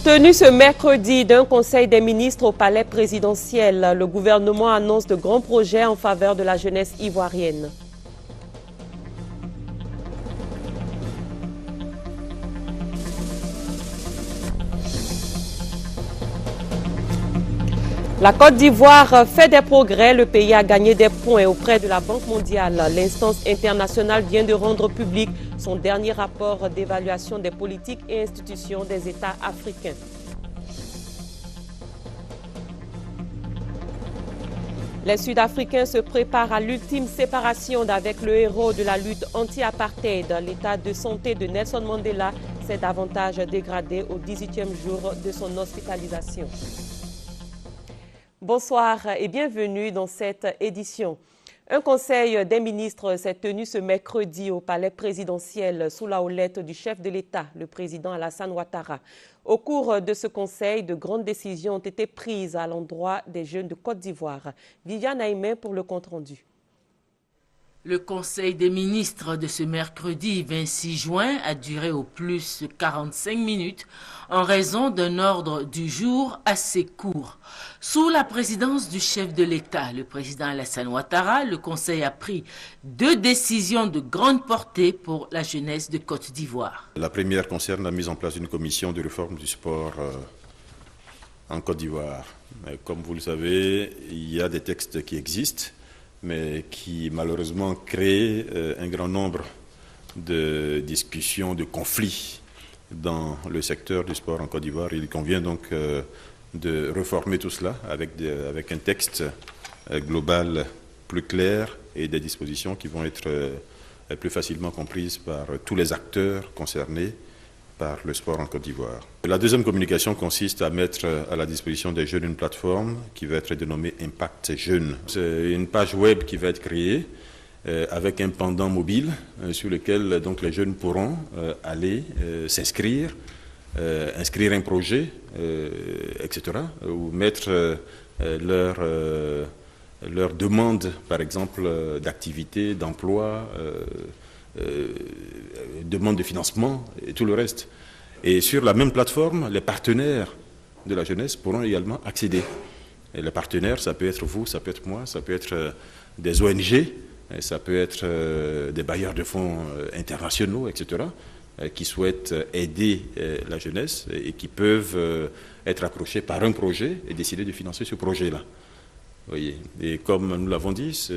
Tenu ce mercredi d'un conseil des ministres au palais présidentiel, le gouvernement annonce de grands projets en faveur de la jeunesse ivoirienne. La Côte d'Ivoire fait des progrès. Le pays a gagné des points auprès de la Banque mondiale. L'instance internationale vient de rendre public son dernier rapport d'évaluation des politiques et institutions des États africains. Les Sud-Africains se préparent à l'ultime séparation avec le héros de la lutte anti-apartheid. L'état de santé de Nelson Mandela s'est davantage dégradé au 18e jour de son hospitalisation. Bonsoir et bienvenue dans cette édition. Un conseil des ministres s'est tenu ce mercredi au palais présidentiel sous la houlette du chef de l'État, le président Alassane Ouattara. Au cours de ce conseil, de grandes décisions ont été prises à l'endroit des jeunes de Côte d'Ivoire. Viviane Aïmé pour le compte-rendu. Le conseil des ministres de ce mercredi 26 juin a duré au plus 45 minutes en raison d'un ordre du jour assez court. Sous la présidence du chef de l'État, le président Alassane Ouattara, le conseil a pris 2 décisions de grande portée pour la jeunesse de Côte d'Ivoire. La première concerne la mise en place d'une commission de réforme du sport en Côte d'Ivoire. Comme vous le savez, il y a des textes qui existent, mais qui malheureusement créent un grand nombre de discussions, de conflits dans le secteur du sport en Côte d'Ivoire. Il convient donc de reformer tout cela avec un texte global plus clair et des dispositions qui vont être plus facilement comprises par tous les acteurs concernés par le sport en Côte d'Ivoire. La deuxième communication consiste à mettre à la disposition des jeunes une plateforme qui va être dénommée Impact Jeunes. C'est une page web qui va être créée avec un pendant mobile sur lequel donc les jeunes pourront aller s'inscrire, inscrire un projet, etc. ou mettre leur demande, par exemple, d'activité, d'emploi, demande de financement et tout le reste. Et sur la même plateforme, les partenaires de la jeunesse pourront également accéder. Et les partenaires, ça peut être vous, ça peut être moi, ça peut être des ONG, ça peut être des bailleurs de fonds internationaux, etc., qui souhaitent aider la jeunesse et qui peuvent être approchés par un projet et décider de financer ce projet-là. Voyez. Et comme nous l'avons dit,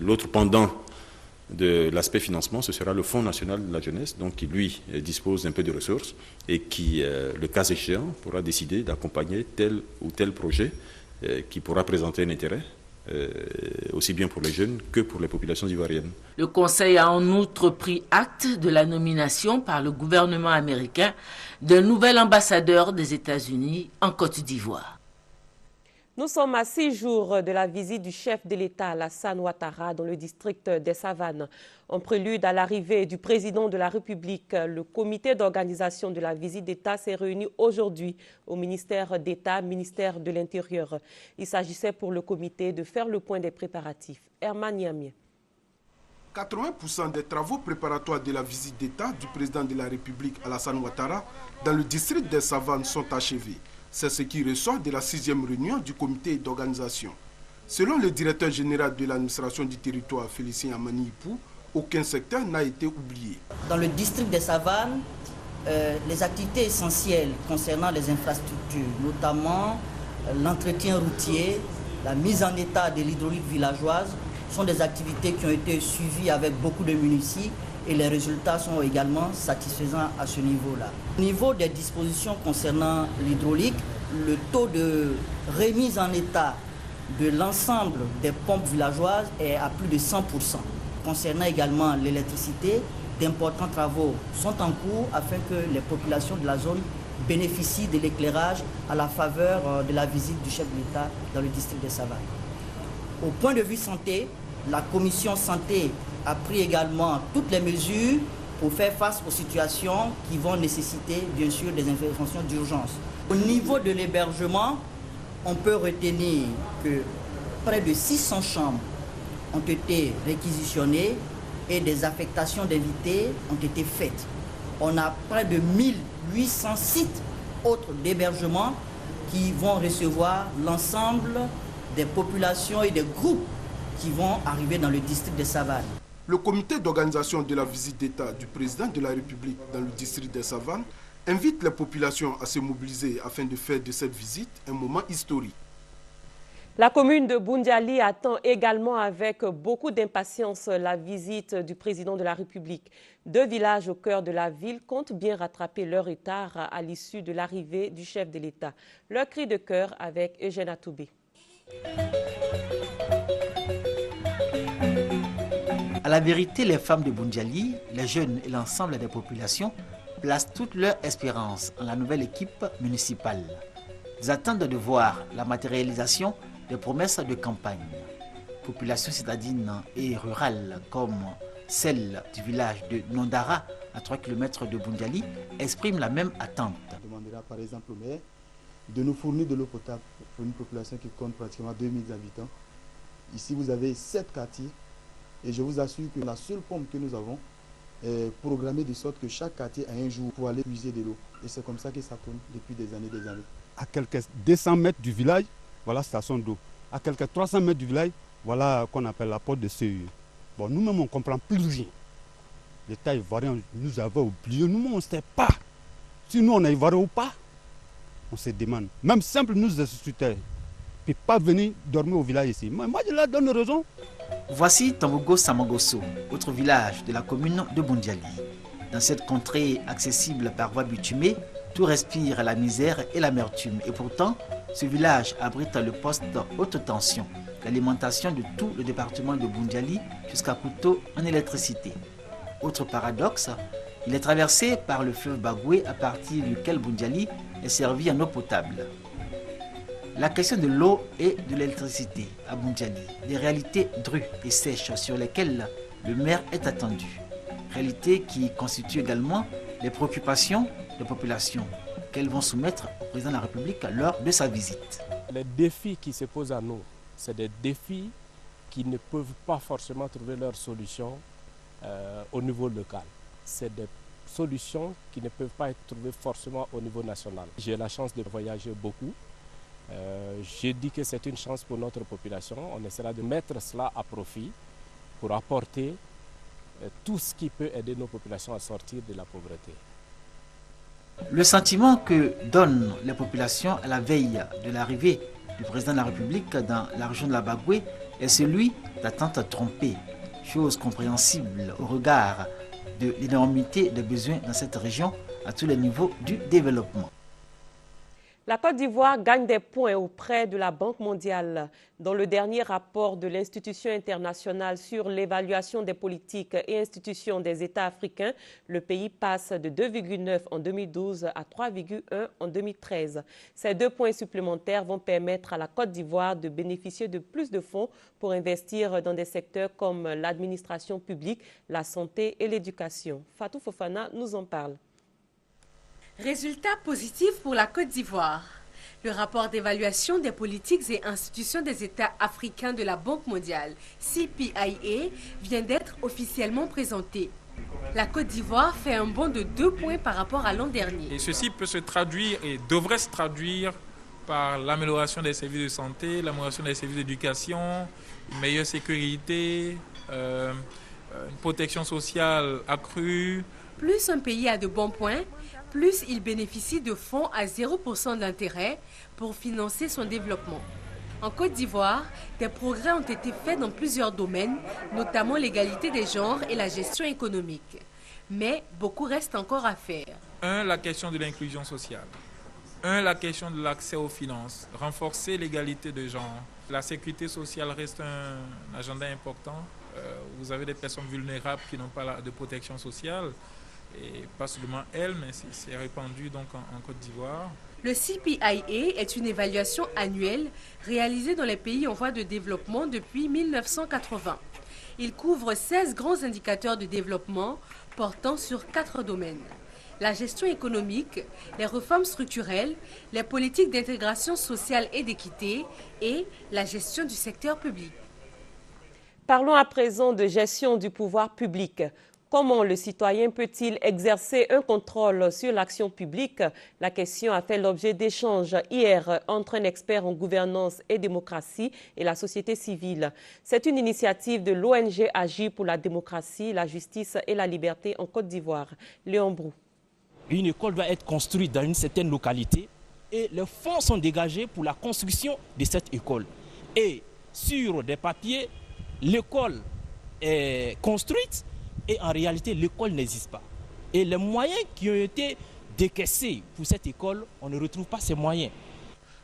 l'autre pendant de l'aspect financement, ce sera le Fonds national de la jeunesse, donc qui lui dispose d'un peu de ressources et qui, le cas échéant, pourra décider d'accompagner tel ou tel projet qui pourra présenter un intérêt aussi bien pour les jeunes que pour les populations ivoiriennes. Le Conseil a en outre pris acte de la nomination par le gouvernement américain d'un nouvel ambassadeur des États-Unis en Côte d'Ivoire. Nous sommes à 6 jours de la visite du chef de l'État, Alassane Ouattara, dans le district des Savanes. En prélude à l'arrivée du président de la République, le comité d'organisation de la visite d'État s'est réuni aujourd'hui au ministère d'État, ministère de l'Intérieur. Il s'agissait pour le comité de faire le point des préparatifs. Herman Niamie. 80% des travaux préparatoires de la visite d'État du président de la République, Alassane Ouattara, dans le district des Savanes sont achevés. C'est ce qui ressort de la 6e réunion du comité d'organisation. Selon le directeur général de l'administration du territoire, Félicien Amani-Ipou, aucun secteur n'a été oublié. Dans le district des Savanes, les activités essentielles concernant les infrastructures, notamment l'entretien routier, la mise en état de l'hydraulique villageoise, sont des activités qui ont été suivies avec beaucoup de minutie et les résultats sont également satisfaisants à ce niveau-là. Au niveau des dispositions concernant l'hydraulique, le taux de remise en état de l'ensemble des pompes villageoises est à plus de 100%. Concernant également l'électricité, d'importants travaux sont en cours afin que les populations de la zone bénéficient de l'éclairage à la faveur de la visite du chef de l'État dans le district des Savanes. Au point de vue santé, la commission santé a pris également toutes les mesures pour faire face aux situations qui vont nécessiter bien sûr des interventions d'urgence. Au niveau de l'hébergement, on peut retenir que près de 600 chambres ont été réquisitionnées et des affectations d'invités ont été faites. On a près de 1800 sites autres d'hébergement qui vont recevoir l'ensemble des populations et des groupes qui vont arriver dans le district des Savanes. Le comité d'organisation de la visite d'État du président de la République dans le district des Savanes invite les populations à se mobiliser afin de faire de cette visite un moment historique. La commune de Boundiali attend également avec beaucoup d'impatience la visite du président de la République. 2 villages au cœur de la ville comptent bien rattraper leur retard à l'issue de l'arrivée du chef de l'État. Leur cri de cœur avec Eugène Atoubé. À la vérité, les femmes de Boundiali, les jeunes et l'ensemble des populations placent toute leur espérance en la nouvelle équipe municipale. Ils attendent de voir la matérialisation des promesses de campagne. Population citadine et rurale comme celle du village de Nondara, à 3 km de Boundiali, expriment la même attente. On demandera par exemple au maire de nous fournir de l'eau potable pour une population qui compte pratiquement 2000 habitants. Ici, vous avez 7 quartiers et je vous assure que la seule pompe que nous avons est programmée de sorte que chaque quartier a un jour pour aller puiser de l'eau. Et c'est comme ça que ça tourne depuis des années. À quelques 200 mètres du village, voilà station d'eau. À quelques 300 mètres du village, voilà qu'on appelle la porte de CE. Bon, nous-mêmes, on ne comprend plus rien. L'État ivoirien nous avait oubliés. Nous-mêmes, on ne sait pas si nous, on est ivoirien ou pas. On se demande. Même simple, nous, instituteurs, ne peuvent pas venir dormir au village ici. Moi, je leur donne raison. Voici Tambogo Samangoso, autre village de la commune de Boundiali. Dans cette contrée accessible par voie bitumée, tout respire la misère et l'amertume. Et pourtant, ce village abrite le poste haute tension, l'alimentation de tout le département de Boundiali jusqu'à Kouto en électricité. Autre paradoxe, il est traversé par le fleuve Bagoué à partir duquel Boundiali est servi en eau potable. La question de l'eau et de l'électricité à Boundiali, des réalités drues et sèches sur lesquelles le maire est attendu. Réalités qui constituent également les préoccupations des populations qu'elles vont soumettre au président de la République lors de sa visite. Les défis qui se posent à nous, c'est des défis qui ne peuvent pas forcément trouver leur solution au niveau local. C'est des solutions qui ne peuvent pas être trouvées forcément au niveau national. J'ai la chance de voyager beaucoup. J'ai dit que c'est une chance pour notre population. On essaiera de mettre cela à profit pour apporter tout ce qui peut aider nos populations à sortir de la pauvreté. Le sentiment que donnent les populations à la veille de l'arrivée du président de la République dans la région de la Bagoué est celui d'attente trompée, chose compréhensible au regard de l'énormité des besoins dans cette région à tous les niveaux du développement. La Côte d'Ivoire gagne des points auprès de la Banque mondiale. Dans le dernier rapport de l'institution internationale sur l'évaluation des politiques et institutions des États africains, le pays passe de 2,9 en 2012 à 3,1 en 2013. Ces 2 points supplémentaires vont permettre à la Côte d'Ivoire de bénéficier de plus de fonds pour investir dans des secteurs comme l'administration publique, la santé et l'éducation. Fatou Fofana nous en parle. Résultats positifs pour la Côte d'Ivoire. Le rapport d'évaluation des politiques et institutions des États africains de la Banque mondiale, CPIA, vient d'être officiellement présenté. La Côte d'Ivoire fait un bond de 2 points par rapport à l'an dernier. Et ceci peut se traduire et devrait se traduire par l'amélioration des services de santé, l'amélioration des services d'éducation, une meilleure sécurité, une protection sociale accrue. Plus un pays a de bons points, plus il bénéficie de fonds à 0% d'intérêt pour financer son développement. En Côte d'Ivoire, des progrès ont été faits dans plusieurs domaines, notamment l'égalité des genres et la gestion économique. Mais beaucoup reste encore à faire. 1. La question de l'inclusion sociale. 1. La question de l'accès aux finances. Renforcer l'égalité de genre. La sécurité sociale reste un agenda important. Vous avez des personnes vulnérables qui n'ont pas de protection sociale. Et pas seulement elles, mais c'est répandu donc en Côte d'Ivoire. Le CPIA est une évaluation annuelle réalisée dans les pays en voie de développement depuis 1980. Il couvre 16 grands indicateurs de développement portant sur 4 domaines. La gestion économique, les réformes structurelles, les politiques d'intégration sociale et d'équité et la gestion du secteur public. Parlons à présent de gestion du pouvoir public. Comment le citoyen peut-il exercer un contrôle sur l'action publique? La question a fait l'objet d'échanges hier entre un expert en gouvernance et démocratie et la société civile. C'est une initiative de l'ONG Agir pour la démocratie, la justice et la liberté en Côte d'Ivoire. Léon Brou. Une école doit être construite dans une certaine localité et les fonds sont dégagés pour la construction de cette école. Et sur des papiers, l'école est construite et en réalité l'école n'existe pas. Et les moyens qui ont été décaissés pour cette école, on ne retrouve pas ces moyens.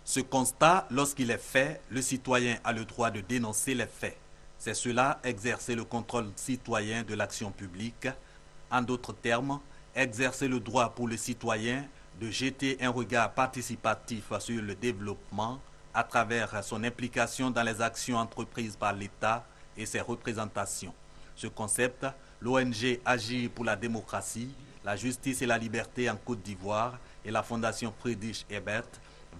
Ce constat, lorsqu'il est fait, le citoyen a le droit de dénoncer les faits. C'est cela, exercer le contrôle citoyen de l'action publique. En d'autres termes, exercer le droit pour le citoyen de jeter un regard participatif sur le développement à travers son implication dans les actions entreprises par l'État et ses représentations. Ce concept, l'ONG Agir pour la démocratie, la justice et la liberté en Côte d'Ivoire et la Fondation Friedrich Ebert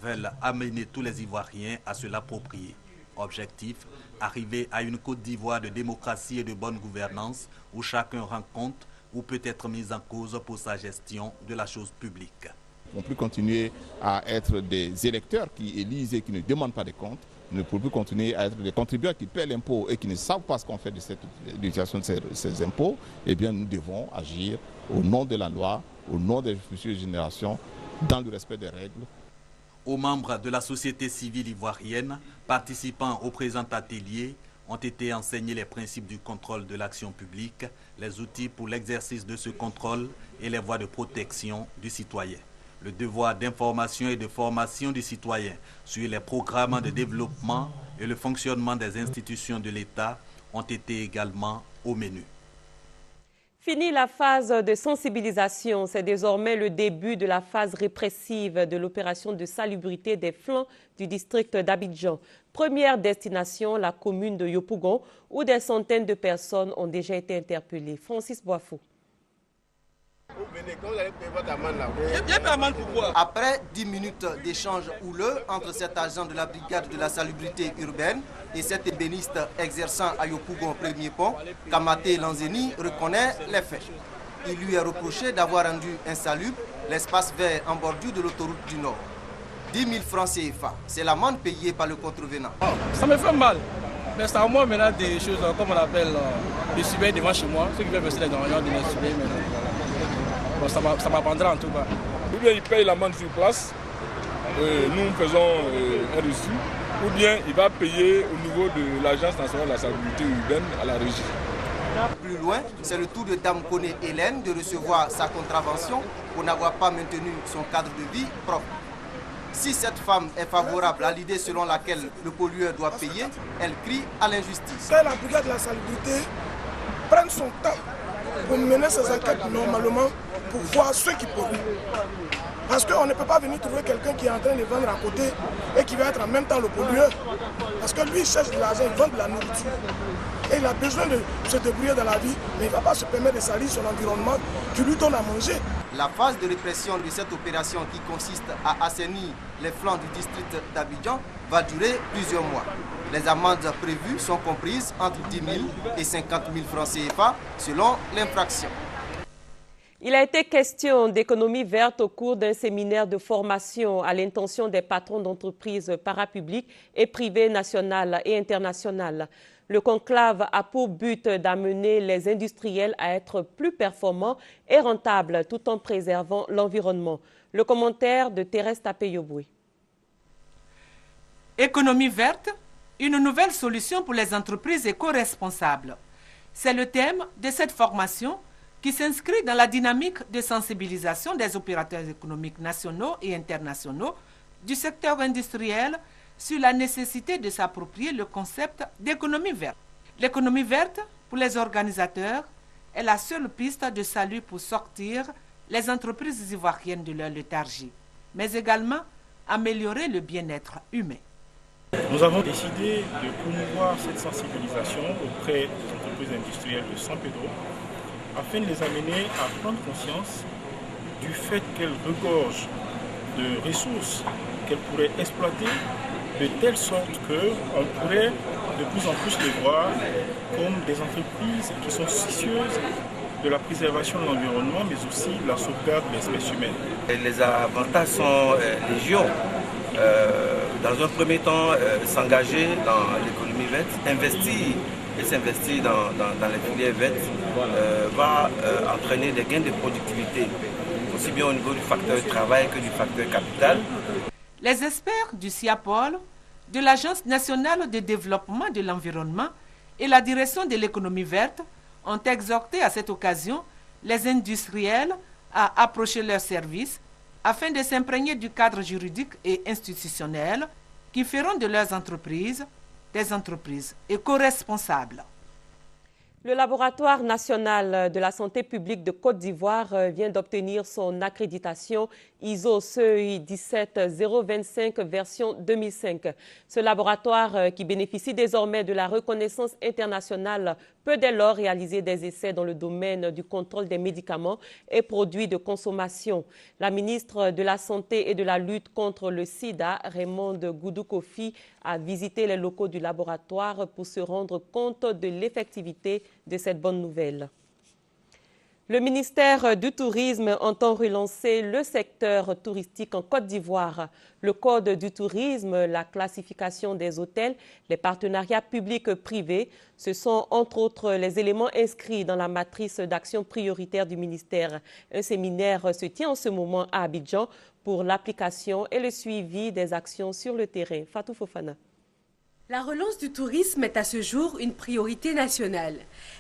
veulent amener tous les Ivoiriens à se l'approprier. Objectif, arriver à une Côte d'Ivoire de démocratie et de bonne gouvernance où chacun rend compte ou peut être mis en cause pour sa gestion de la chose publique. On peut continuer à être des électeurs qui élisent et qui ne demandent pas de comptes. On ne peut plus continuer à être des contributeurs qui paient l'impôt et qui ne savent pas ce qu'on fait de cette utilisation de ces impôts. Eh bien, nous devons agir au nom de la loi, au nom des futures générations, dans le respect des règles. Aux membres de la société civile ivoirienne, participant au présent atelier, ont été enseignés les principes du contrôle de l'action publique, les outils pour l'exercice de ce contrôle et les voies de protection du citoyen. Le devoir d'information et de formation du citoyen sur les programmes de développement et le fonctionnement des institutions de l'État ont été également au menu. Fini la phase de sensibilisation, c'est désormais le début de la phase répressive de l'opération de salubrité des flancs du district d'Abidjan. Première destination, la commune de Yopougon, où des centaines de personnes ont déjà été interpellées. Francis Boifou. Après 10 minutes d'échange houleux entre cet agent de la brigade de la salubrité urbaine et cet ébéniste exerçant à Yopougon premier pont, Kamaté Lanzeni reconnaît les faits. Il lui est reproché d'avoir rendu insalubre l'espace vert en bordure de l'autoroute du Nord. 10 000 francs CFA, c'est l'amende payée par le contrevenant. Ça me fait mal, mais c'est à moi maintenant des choses comme on appelle des subventions devant chez moi, ceux qui veulent verser les gagnants de les subventions maintenant. Bon, ça m'apprendra en tout cas. Ou bien il paye l'amende sur place, nous faisons un reçu, ou bien il va payer au niveau de l'Agence nationale de la salubrité urbaine à la régie. Plus loin, c'est le tour de Dame Koné Hélène de recevoir sa contravention pour n'avoir pas maintenu son cadre de vie propre. Si cette femme est favorable à l'idée selon laquelle le pollueur doit payer, elle crie à l'injustice. Que la brigade de la salubrité prenne son temps pour mener ses enquêtes normalement pour voir ceux qui polluent. Parce qu'on ne peut pas venir trouver quelqu'un qui est en train de vendre à côté et qui va être en même temps le pollueur. Parce que lui, il cherche de l'argent, il vend de la nourriture. Et il a besoin de se débrouiller dans la vie, mais il ne va pas se permettre de salir son environnement qui lui donne à manger. La phase de répression de cette opération qui consiste à assainir les flancs du district d'Abidjan va durer plusieurs mois. Les amendes prévues sont comprises entre 10 000 et 50 000 francs CFA selon l'infraction. Il a été question d'économie verte au cours d'un séminaire de formation à l'intention des patrons d'entreprises parapubliques et privées nationales et internationales. Le conclave a pour but d'amener les industriels à être plus performants et rentables tout en préservant l'environnement. Le commentaire de Thérèse Tapé-Yoboué. Économie verte, une nouvelle solution pour les entreprises éco-responsables. C'est le thème de cette formation qui s'inscrit dans la dynamique de sensibilisation des opérateurs économiques nationaux et internationaux du secteur industriel sur la nécessité de s'approprier le concept d'économie verte. L'économie verte, pour les organisateurs, est la seule piste de salut pour sortir les entreprises ivoiriennes de leur léthargie, mais également améliorer le bien-être humain. Nous avons décidé de promouvoir cette sensibilisation auprès des entreprises industrielles de San Pedro afin de les amener à prendre conscience du fait qu'elles regorgent de ressources qu'elles pourraient exploiter de telle sorte qu'on pourrait de plus en plus les voir comme des entreprises qui sont soucieuses de la préservation de l'environnement, mais aussi la sauvegarde de l'espèce humaine. Les avantages sont légion. Dans un premier temps, s'engager dans l'économie verte, s'investir dans les filières vertes va entraîner des gains de productivité, aussi bien au niveau du facteur travail que du facteur capital. Les experts du SIAPOL, de l'Agence nationale de développement de l'environnement et la direction de l'économie verte ont exhorté à cette occasion les industriels à approcher leurs services afin de s'imprégner du cadre juridique et institutionnel qui feront de leurs entreprises des entreprises éco-responsables. Le laboratoire national de la santé publique de Côte d'Ivoire vient d'obtenir son accréditation ISO CEI 17025 version 2005. Ce laboratoire qui bénéficie désormais de la reconnaissance internationale peut dès lors réaliser des essais dans le domaine du contrôle des médicaments et produits de consommation. La ministre de la Santé et de la lutte contre le sida, Raymonde Goudou Kofi, a visité les locaux du laboratoire pour se rendre compte de l'effectivité de cette bonne nouvelle. Le ministère du Tourisme entend relancer le secteur touristique en Côte d'Ivoire. Le Code du tourisme, la classification des hôtels, les partenariats publics-privés, ce sont entre autres les éléments inscrits dans la matrice d'action prioritaire du ministère. Un séminaire se tient en ce moment à Abidjan pour l'application et le suivi des actions sur le terrain. Fatou Fofana. La relance du tourisme est à ce jour une priorité nationale.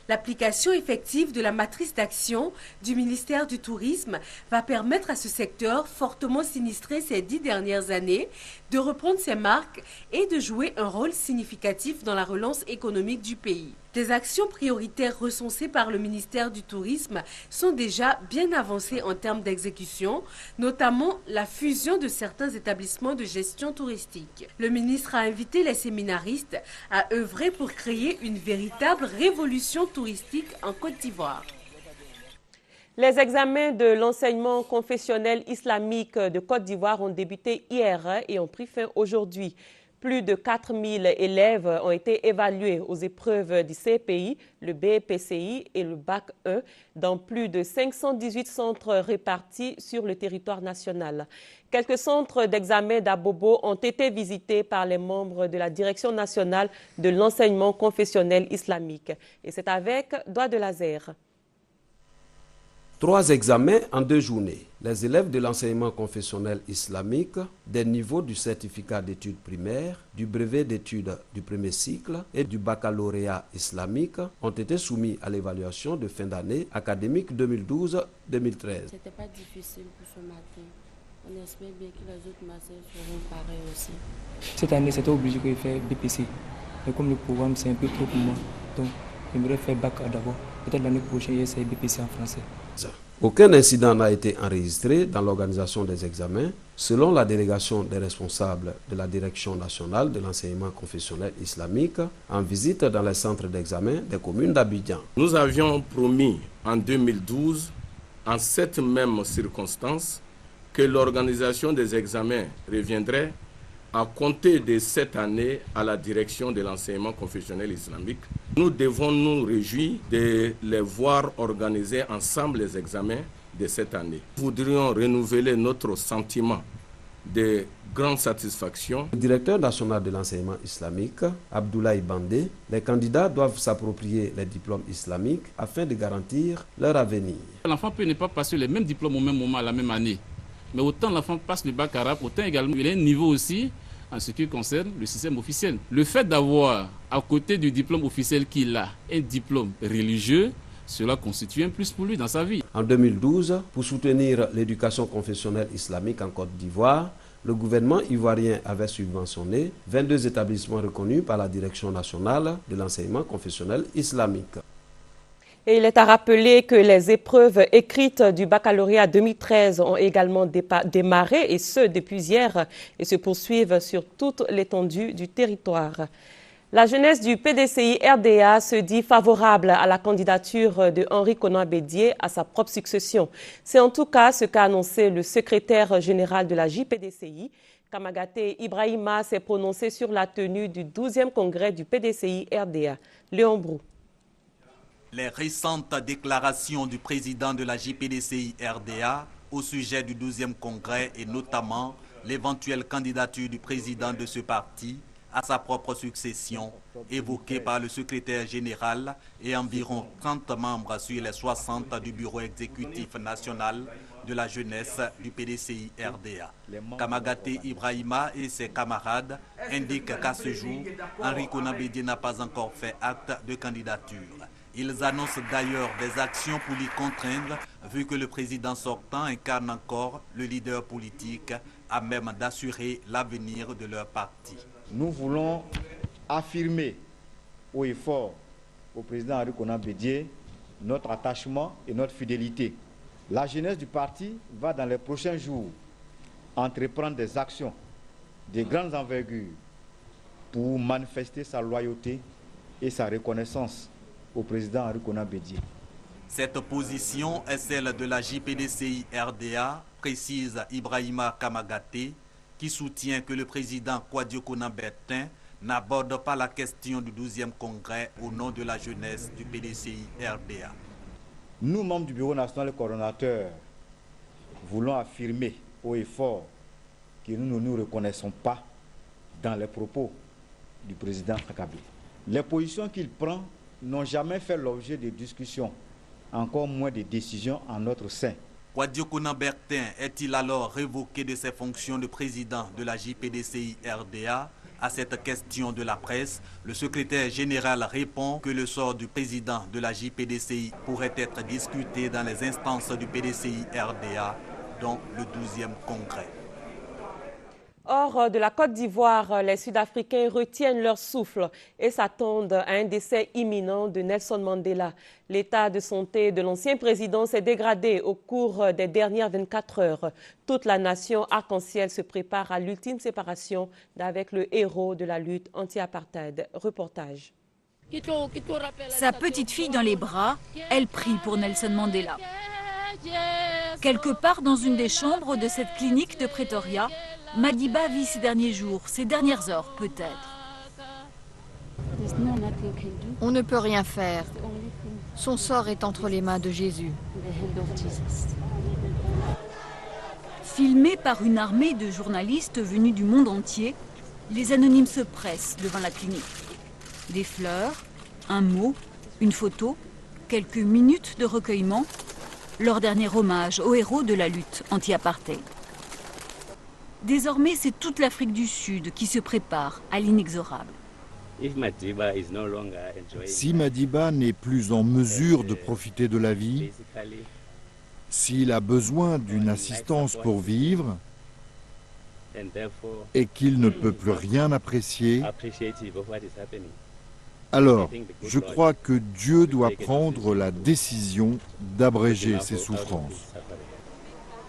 L'application effective de la matrice d'action du ministère du Tourisme va permettre à ce secteur fortement sinistré ces 10 dernières années de reprendre ses marques et de jouer un rôle significatif dans la relance économique du pays. Des actions prioritaires recensées par le ministère du Tourisme sont déjà bien avancées en termes d'exécution, notamment la fusion de certains établissements de gestion touristique. Le ministre a invité les séminaristes à œuvrer pour créer une véritable révolution touristique en Côte d'Ivoire. Les examens de l'enseignement confessionnel islamique de Côte d'Ivoire ont débuté hier et ont pris fin aujourd'hui. Plus de 4000 élèves ont été évalués aux épreuves du CPI, le BPCI et le Bac 1 dans plus de 518 centres répartis sur le territoire national. Quelques centres d'examen d'Abobo ont été visités par les membres de la Direction nationale de l'enseignement confessionnel islamique. Et c'est avec Doigt de Laser. 3 examens en 2 journées. Les élèves de l'enseignement confessionnel islamique, des niveaux du certificat d'études primaires, du brevet d'études du premier cycle et du baccalauréat islamique ont été soumis à l'évaluation de fin d'année académique 2012-2013. C'était pas difficile pour ce matin. On espère bien que les autres matières seront pareilles aussi. Cette année, c'était obligé de faire BPC. Mais comme le programme, c'est un peu trop pour moi, donc j'aimerais faire bac d'abord. Peut-être l'année prochaine, j'essaie BPC en français. Aucun incident n'a été enregistré dans l'organisation des examens, selon la délégation des responsables de la Direction nationale de l'enseignement confessionnel islamique en visite dans les centres d'examen des communes d'Abidjan. Nous avions promis en 2012, en cette même circonstance, que l'organisation des examens reviendrait à compter de cette année à la direction de l'enseignement confessionnel islamique. Nous devons nous réjouir de les voir organiser ensemble les examens de cette année. Nous voudrions renouveler notre sentiment de grande satisfaction. Le directeur national de l'enseignement islamique, Abdoulaye Bandé, les candidats doivent s'approprier les diplômes islamiques afin de garantir leur avenir. L'enfant peut ne pas passer les mêmes diplômes au même moment, à la même année. Mais autant l'enfant passe le bac arabe, autant également il a un niveau aussi en ce qui concerne le système officiel. Le fait d'avoir, à côté du diplôme officiel qu'il a, un diplôme religieux, cela constitue un plus pour lui dans sa vie. En 2012, pour soutenir l'éducation confessionnelle islamique en Côte d'Ivoire, le gouvernement ivoirien avait subventionné 22 établissements reconnus par la Direction nationale de l'enseignement confessionnel islamique. Et il est à rappeler que les épreuves écrites du baccalauréat 2013 ont également démarré, et ce depuis hier, et se poursuivent sur toute l'étendue du territoire. La jeunesse du PDCI RDA se dit favorable à la candidature de Henri Konan Bédié à sa propre succession. C'est en tout cas ce qu'a annoncé le secrétaire général de la JPDCI. Kamagaté Ibrahima s'est prononcé sur la tenue du 12e congrès du PDCI RDA. Léon Brou. Les récentes déclarations du président de la JPDCI-RDA au sujet du 12e congrès et notamment l'éventuelle candidature du président de ce parti à sa propre succession, évoquée par le secrétaire général et environ 30 membres sur les 60 du bureau exécutif national de la jeunesse du PDCI-RDA. Kamagate Ibrahima et ses camarades indiquent qu'à ce jour, Henri Konan Bédié n'a pas encore fait acte de candidature. Ils annoncent d'ailleurs des actions pour l'y contraindre, vu que le président sortant incarne encore le leader politique à même d'assurer l'avenir de leur parti. Nous voulons affirmer haut et fort au président Henri Konan Bédié notre attachement et notre fidélité. La jeunesse du parti va dans les prochains jours entreprendre des actions de grandes envergures pour manifester sa loyauté et sa reconnaissance au président Henri Konan Bédié. Cette position est celle de la JPDCI-RDA, précise Ibrahima Kamagate, qui soutient que le président Kouadio Konan Bertin n'aborde pas la question du 12e congrès au nom de la jeunesse du PDCI-RDA. Nous, membres du bureau national coordonnateur, voulons affirmer haut et fort que nous ne nous reconnaissons pas dans les propos du président Kabila. Les positions qu'il prend n'ont jamais fait l'objet de discussions, encore moins de décisions en notre sein. Kouadio Konan Bertin est-il alors révoqué de ses fonctions de président de la JPDCI-RDA? À cette question de la presse, le secrétaire général répond que le sort du président de la JPDCI pourrait être discuté dans les instances du PDCI-RDA, dont le 12e congrès. Hors de la Côte d'Ivoire, les Sud-Africains retiennent leur souffle et s'attendent à un décès imminent de Nelson Mandela. L'état de santé de l'ancien président s'est dégradé au cours des dernières 24 heures. Toute la nation arc-en-ciel se prépare à l'ultime séparation avec le héros de la lutte anti-apartheid. Reportage. Sa petite fille dans les bras, elle prie pour Nelson Mandela. Quelque part dans une des chambres de cette clinique de Pretoria, Madiba vit ses derniers jours, ses dernières heures peut-être. On ne peut rien faire. Son sort est entre les mains de Jésus. Filmés par une armée de journalistes venus du monde entier, les anonymes se pressent devant la clinique. Des fleurs, un mot, une photo, quelques minutes de recueillement, leur dernier hommage aux héros de la lutte anti-apartheid. Désormais, c'est toute l'Afrique du Sud qui se prépare à l'inexorable. Si Madiba n'est plus en mesure de profiter de la vie, s'il a besoin d'une assistance pour vivre et qu'il ne peut plus rien apprécier, alors je crois que Dieu doit prendre la décision d'abréger ses souffrances.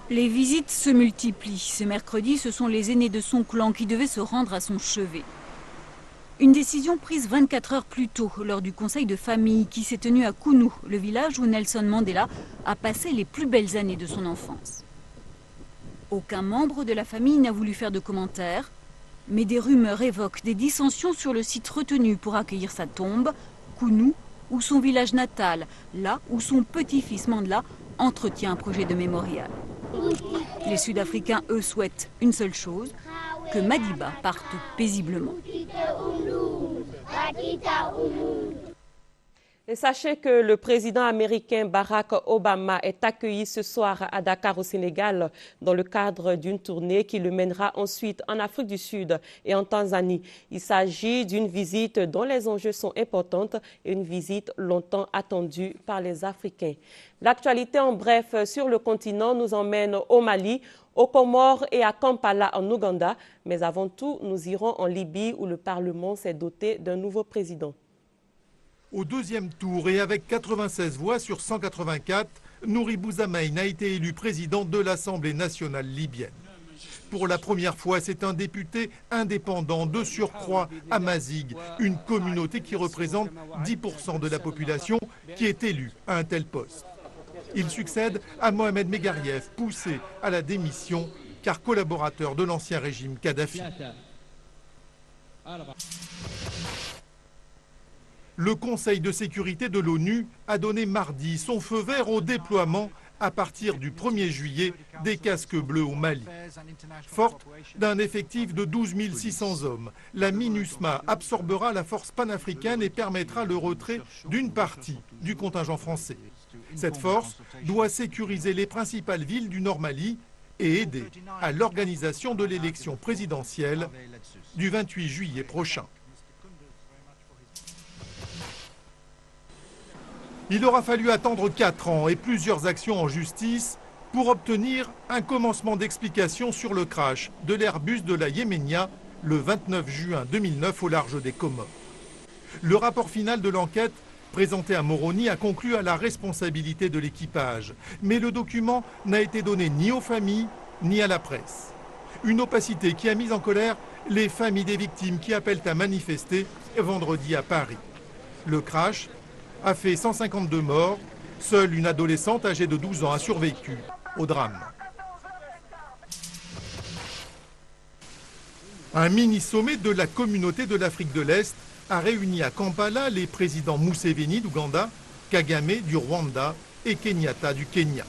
Les visites se multiplient. Ce mercredi, ce sont les aînés de son clan qui devaient se rendre à son chevet. Une décision prise 24 heures plus tôt lors du conseil de famille qui s'est tenu à Kounou, le village où Nelson Mandela a passé les plus belles années de son enfance. Aucun membre de la famille n'a voulu faire de commentaires, mais des rumeurs évoquent des dissensions sur le site retenu pour accueillir sa tombe, Kounou, ou son village natal, là où son petit-fils Mandela entretient un projet de mémorial. Les Sud-Africains, eux, souhaitent une seule chose, que Madiba parte paisiblement. Et sachez que le président américain Barack Obama est accueilli ce soir à Dakar au Sénégal dans le cadre d'une tournée qui le mènera ensuite en Afrique du Sud et en Tanzanie. Il s'agit d'une visite dont les enjeux sont importants et une visite longtemps attendue par les Africains. L'actualité en bref sur le continent nous emmène au Mali, aux Comores et à Kampala en Ouganda. Mais avant tout, nous irons en Libye où le Parlement s'est doté d'un nouveau président. Au deuxième tour et avec 96 voix sur 184, Nouri Bouzamein a été élu président de l'Assemblée nationale libyenne. Pour la première fois, c'est un député indépendant de surcroît à Mazig, une communauté qui représente 10% de la population qui est élue à un tel poste. Il succède à Mohamed Megariev, poussé à la démission car collaborateur de l'ancien régime Kadhafi. le Conseil de sécurité de l'ONU a donné mardi son feu vert au déploiement à partir du 1er juillet des casques bleus au Mali. Forte d'un effectif de 12 600 hommes, la MINUSMA absorbera la force panafricaine et permettra le retrait d'une partie du contingent français. Cette force doit sécuriser les principales villes du Nord Mali et aider à l'organisation de l'élection présidentielle du 28 juillet prochain. Il aura fallu attendre 4 ans et plusieurs actions en justice pour obtenir un commencement d'explication sur le crash de l'Airbus de la Yéménia le 29 juin 2009 au large des Comores. Le rapport final de l'enquête présenté à Moroni a conclu à la responsabilité de l'équipage, mais le document n'a été donné ni aux familles ni à la presse. Une opacité qui a mis en colère les familles des victimes qui appellent à manifester vendredi à Paris. Le crash a fait 152 morts. Seule une adolescente âgée de 12 ans a survécu au drame. Un mini-sommet de la communauté de l'Afrique de l'Est a réuni à Kampala les présidents Museveni d'Ouganda, Kagame du Rwanda et Kenyatta du Kenya.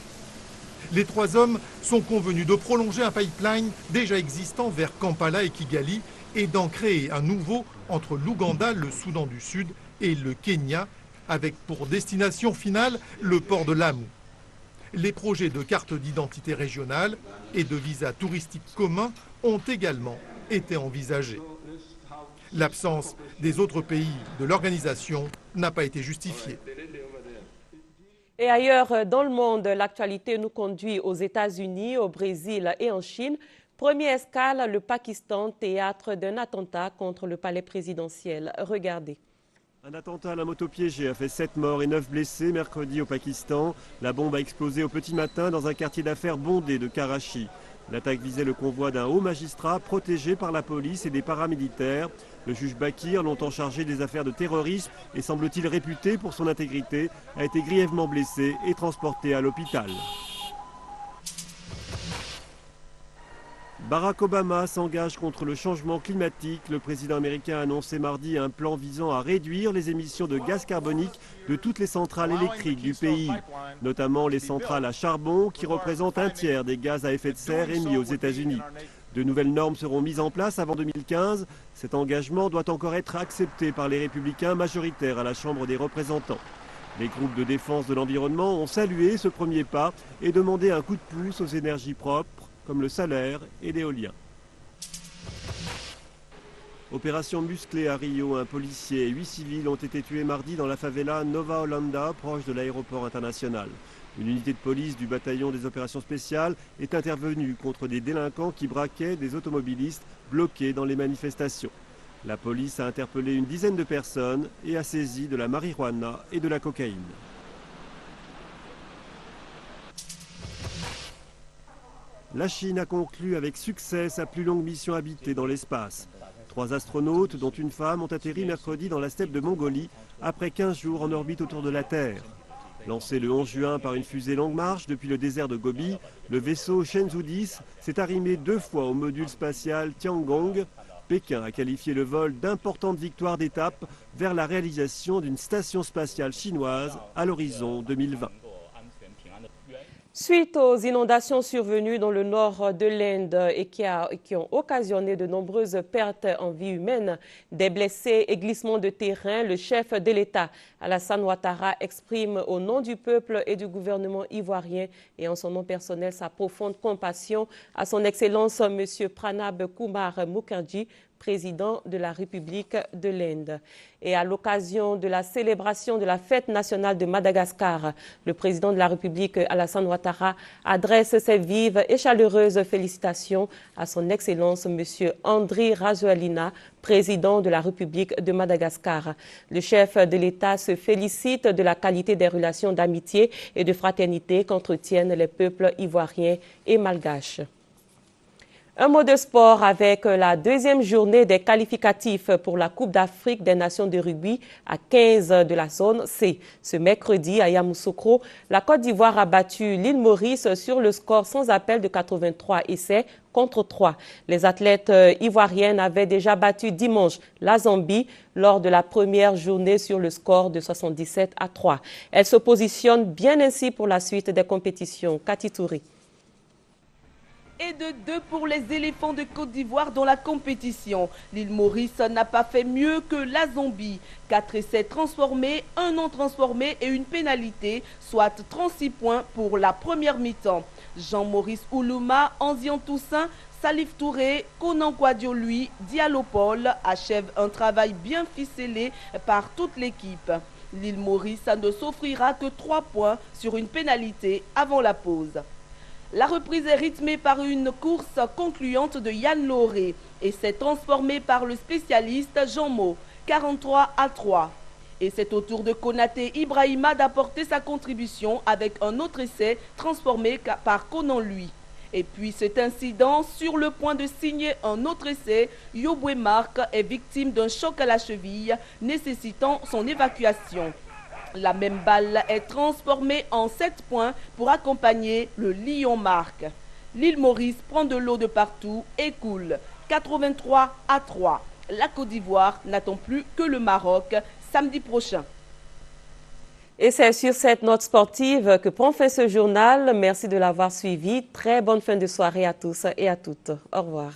Les 3 hommes sont convenus de prolonger un pipeline déjà existant vers Kampala et Kigali et d'en créer un nouveau entre l'Ouganda, le Soudan du Sud et le Kenya, avec pour destination finale le port de Lamu. Les projets de carte d'identité régionale et de visa touristique commun ont également été envisagés. L'absence des autres pays de l'organisation n'a pas été justifiée. Et ailleurs dans le monde, l'actualité nous conduit aux États-Unis, au Brésil et en Chine. Première escale, le Pakistan, théâtre d'un attentat contre le palais présidentiel. Regardez. Un attentat à la moto piégée a fait 7 morts et 9 blessés mercredi au Pakistan. La bombe a explosé au petit matin dans un quartier d'affaires bondé de Karachi. L'attaque visait le convoi d'un haut magistrat protégé par la police et des paramilitaires. Le juge Bakir, longtemps chargé des affaires de terrorisme et semble-t-il réputé pour son intégrité, a été grièvement blessé et transporté à l'hôpital. Barack Obama s'engage contre le changement climatique. Le président américain a annoncé mardi un plan visant à réduire les émissions de gaz carbonique de toutes les centrales électriques du pays, notamment les centrales à charbon qui représentent un tiers des gaz à effet de serre émis aux États-Unis. De nouvelles normes seront mises en place avant 2015. Cet engagement doit encore être accepté par les républicains majoritaires à la Chambre des représentants. Les groupes de défense de l'environnement ont salué ce premier pas et demandé un coup de pouce aux énergies propres, comme le solaire et l'éolien. Opération musclée à Rio, un policier et 8 civils ont été tués mardi dans la favela Nova Holanda, proche de l'aéroport international. Une unité de police du bataillon des opérations spéciales est intervenue contre des délinquants qui braquaient des automobilistes bloqués dans les manifestations. La police a interpellé une dizaine de personnes et a saisi de la marijuana et de la cocaïne. La Chine a conclu avec succès sa plus longue mission habitée dans l'espace. 3 astronautes, dont une femme, ont atterri mercredi dans la steppe de Mongolie après 15 jours en orbite autour de la Terre. Lancé le 11 juin par une fusée longue marche depuis le désert de Gobi, le vaisseau Shenzhou 10 s'est arrimé 2 fois au module spatial Tiangong. Pékin a qualifié le vol d'importante victoire d'étape vers la réalisation d'une station spatiale chinoise à l'horizon 2020. Suite aux inondations survenues dans le nord de l'Inde et qui ont occasionné de nombreuses pertes en vie humaine, des blessés et glissements de terrain, le chef de l'État, Alassane Ouattara, exprime au nom du peuple et du gouvernement ivoirien et en son nom personnel sa profonde compassion à son Excellence M. Pranab Kumar Mukherjee, président de la République de l'Inde. Et à l'occasion de la célébration de la fête nationale de Madagascar, le président de la République, Alassane Ouattara, adresse ses vives et chaleureuses félicitations à son Excellence M. Andry Rajoelina, président de la République de Madagascar. Le chef de l'État se félicite de la qualité des relations d'amitié et de fraternité qu'entretiennent les peuples ivoiriens et malgaches. Un mot de sport avec la deuxième journée des qualificatifs pour la Coupe d'Afrique des Nations de rugby à 15 de la zone C. Ce mercredi à Yamoussoukro, la Côte d'Ivoire a battu l'île Maurice sur le score sans appel de 83 essais contre 3. Les athlètes ivoiriennes avaient déjà battu dimanche la Zambie lors de la première journée sur le score de 77-3. Elles se positionnent bien ainsi pour la suite des compétitions. Cathy Touré. Et de 2 pour les éléphants de Côte d'Ivoire dans la compétition. L'île Maurice n'a pas fait mieux que la Zambie. 4 essais transformés, 1 non transformé et une pénalité, soit 36 points pour la première mi-temps. Jean-Maurice Oulouma, Anzian Toussaint, Salif Touré, Konan Kouadio lui, Diallo Paul achèvent un travail bien ficelé par toute l'équipe. L'île Maurice ne s'offrira que 3 points sur une pénalité avant la pause. La reprise est rythmée par une course concluante de Yann Loré et s'est transformée par le spécialiste Jean Mo, 43-3. Et c'est au tour de Konaté Ibrahima d'apporter sa contribution avec un autre essai transformé par Konan lui. Et puis cet incident, sur le point de signer un autre essai, Yoboué Marc est victime d'un choc à la cheville nécessitant son évacuation. La même balle est transformée en 7 points pour accompagner le Lion Marc. L'île Maurice prend de l'eau de partout et coule 83-3. La Côte d'Ivoire n'attend plus que le Maroc samedi prochain. Et c'est sur cette note sportive que prend fin ce journal. Merci de l'avoir suivi. Très bonne fin de soirée à tous et à toutes. Au revoir.